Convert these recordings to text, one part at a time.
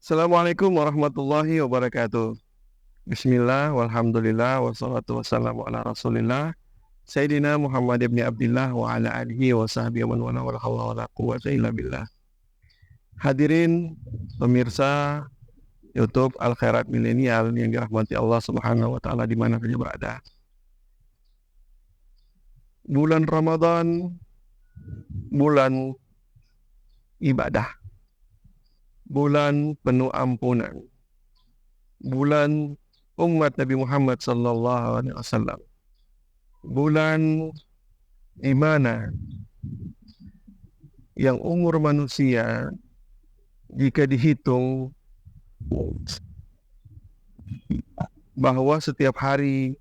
Assalamualaikum warahmatullahi wabarakatuh. Bismillah, walhamdulillah, wassalatu wassalamu ala rasulillah Sayyidina Muhammad ibn Abdillah wa ala alihi wa sahbihi wa man wala wala hawla wala quwwata illa billah. Hadirin pemirsa YouTube Al Khairat Milenial yang dirahmati Allah Subhanahu wa taala di mana saja berada. Bulan Ramadan, bulan ibadah, bulan penuh ampunan, bulan umat Nabi Muhammad sallallahu alaihi wasallam. Bulan di mana yang umur manusia jika dihitung bahwa setiap hari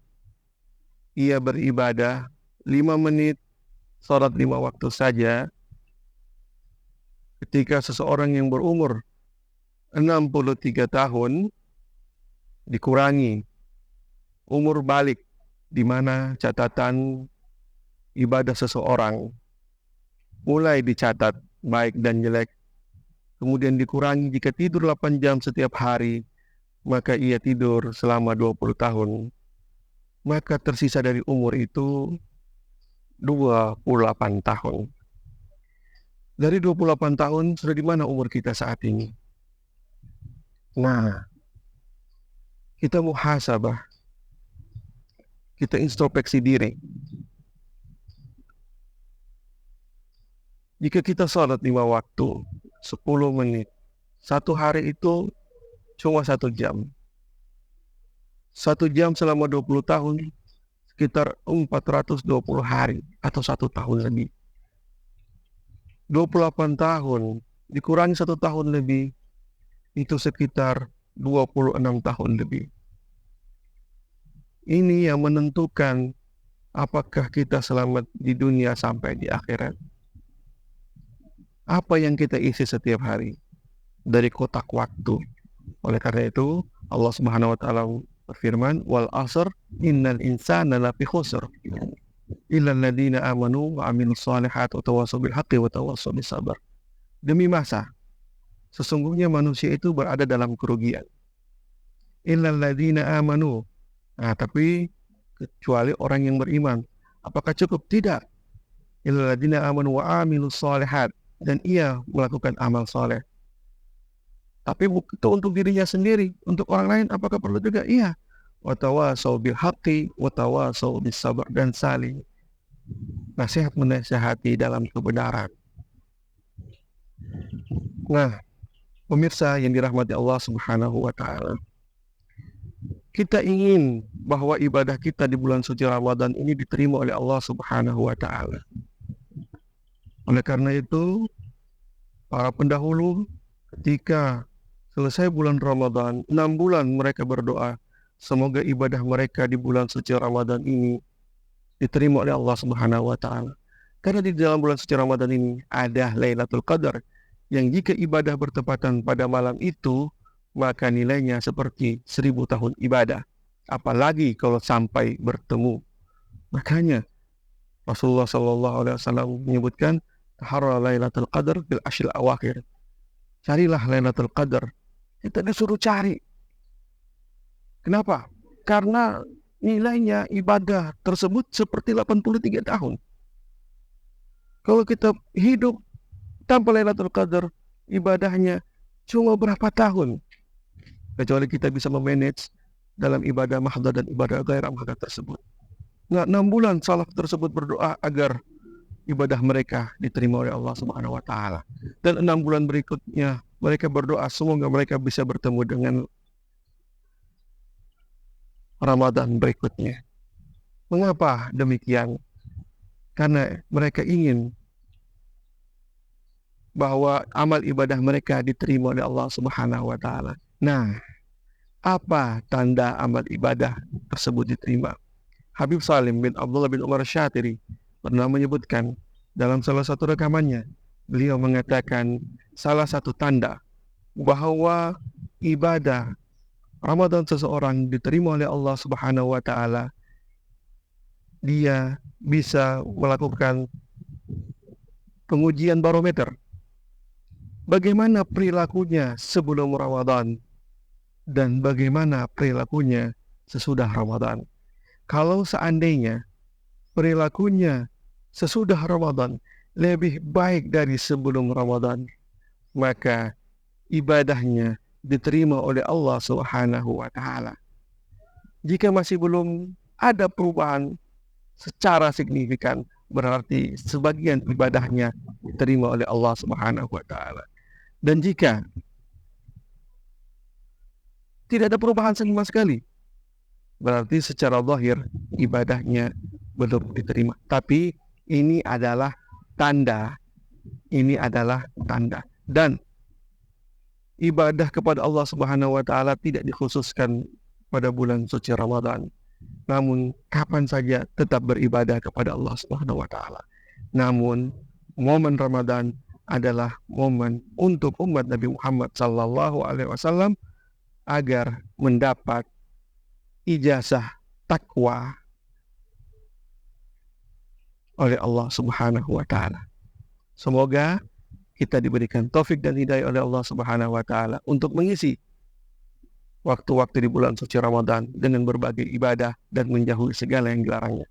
ia beribadah 5 menit, sholat 5 waktu saja, ketika seseorang yang berumur 63 tahun dikurangi umur balik, di mana catatan ibadah seseorang mulai dicatat baik dan jelek, kemudian dikurangi jika tidur 8 jam setiap hari, maka ia tidur selama 20 tahun. Maka tersisa dari umur itu 28 tahun. Dari 28 tahun, sudah di mana umur kita saat ini? Nah, kita muhasabah, kita introspeksi diri. Jika kita sholat 5 waktu, 10 menit, satu hari itu cuma 1 jam. 1 jam selama 20 tahun, sekitar 420 hari atau 1 tahun lebih. 28 tahun dikurangi 1 tahun lebih, itu sekitar 26 tahun lebih. Ini yang menentukan apakah kita selamat di dunia sampai di akhirat. Apa yang kita isi setiap hari dari kotak waktu. Oleh karena itu, Allah Subhanahu wa taala berfirman, "Wal 'asr innal insana lafi khusr illa alladziina aamanu wa 'amilus shalihaati wa tawassaw bil haqqi wa tawassaw bis sabr." Demi masa, sesungguhnya manusia itu berada dalam kerugian. Illa alladziina aamanu. Nah, tapi kecuali orang yang beriman. Apakah cukup? Tidak. Illa alladziina aamanu wa 'amilus shalihaat, dan ia melakukan amal soleh. Tapi itu untuk dirinya sendiri. Untuk orang lain apakah perlu juga? Iya. Wa tawassaw bil haqqi wa tawassaw bis sabr, dan saling nasihat menasihati dalam kebenaran. Nah, pemirsa yang dirahmati Allah Subhanahu wa taala, kita ingin bahwa ibadah kita di bulan suci Ramadan ini diterima oleh Allah Subhanahu wa taala. Oleh karena itu, para pendahulu ketika selesai bulan Ramadan, 6 bulan mereka berdoa, semoga ibadah mereka di bulan suci Ramadan ini diterima oleh Allah Subhanahu wa taala. Karena di dalam bulan suci Ramadan ini ada Lailatul Qadar, yang jika ibadah bertepatan pada malam itu, maka nilainya seperti 1000 tahun ibadah. Apalagi kalau sampai bertemu. Makanya Rasulullah SAW menyebutkan, "Taharra Lailatul Qadar bil ashril awakhir." Carilah Lailatul Qadar. Kita disuruh cari. Kenapa? Karena nilainya ibadah tersebut seperti 83 tahun. Kalau kita hidup tanpa Lailatul Qadar, ibadahnya cuma berapa tahun? Kecuali kita bisa memanage dalam ibadah mahdhah dan ibadah ghairah mahdhah tersebut. Nah, 6 bulan salaf tersebut berdoa agar ibadah mereka diterima oleh Allah Subhanahu wa taala. Dan 6 bulan berikutnya mereka berdoa semoga mereka bisa bertemu dengan Ramadan berikutnya. Mengapa demikian? Karena mereka ingin bahwa amal ibadah mereka diterima oleh Allah Subhanahu wa taala. Nah, apa tanda amal ibadah tersebut diterima? Habib Salim bin Abdullah bin Umar Syatiri pernah menyebutkan dalam salah satu rekamannya, beliau mengatakan salah satu tanda bahwa ibadah Ramadan seseorang diterima oleh Allah Subhanahu wa taala, dia bisa melakukan pengujian barometer. bagaimana perilakunya sebelum Ramadan dan bagaimana perilakunya sesudah Ramadan. Kalau seandainya perilakunya sesudah Ramadan lebih baik dari sebelum Ramadan, maka ibadahnya diterima oleh Allah Subhanahu wa taala. Jika masih belum ada perubahan secara signifikan, berarti sebagian ibadahnya diterima oleh Allah Subhanahu wa taala. Dan jika tidak ada perubahan sama sekali, berarti secara zahir ibadahnya belum diterima. Tapi ini adalah tanda, dan ibadah kepada Allah Subhanahu wa taala tidak dikhususkan pada bulan suci Ramadan. Namun kapan saja tetap beribadah kepada Allah Subhanahu wa taala. Namun momen Ramadan adalah momen untuk umat Nabi Muhammad sallallahu alaihi wasallam agar mendapat ijazah takwa oleh Allah Subhanahu wa taala. Semoga kita diberikan taufik dan hidayah oleh Allah Subhanahu wa taala untuk mengisi waktu-waktu di bulan suci Ramadan dengan berbagai ibadah dan menjauhi segala yang dilarangnya.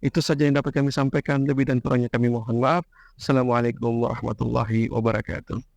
Itu saja yang dapat kami sampaikan, lebih dan kurangnya kami mohon maaf. Assalamualaikum warahmatullahi wabarakatuh.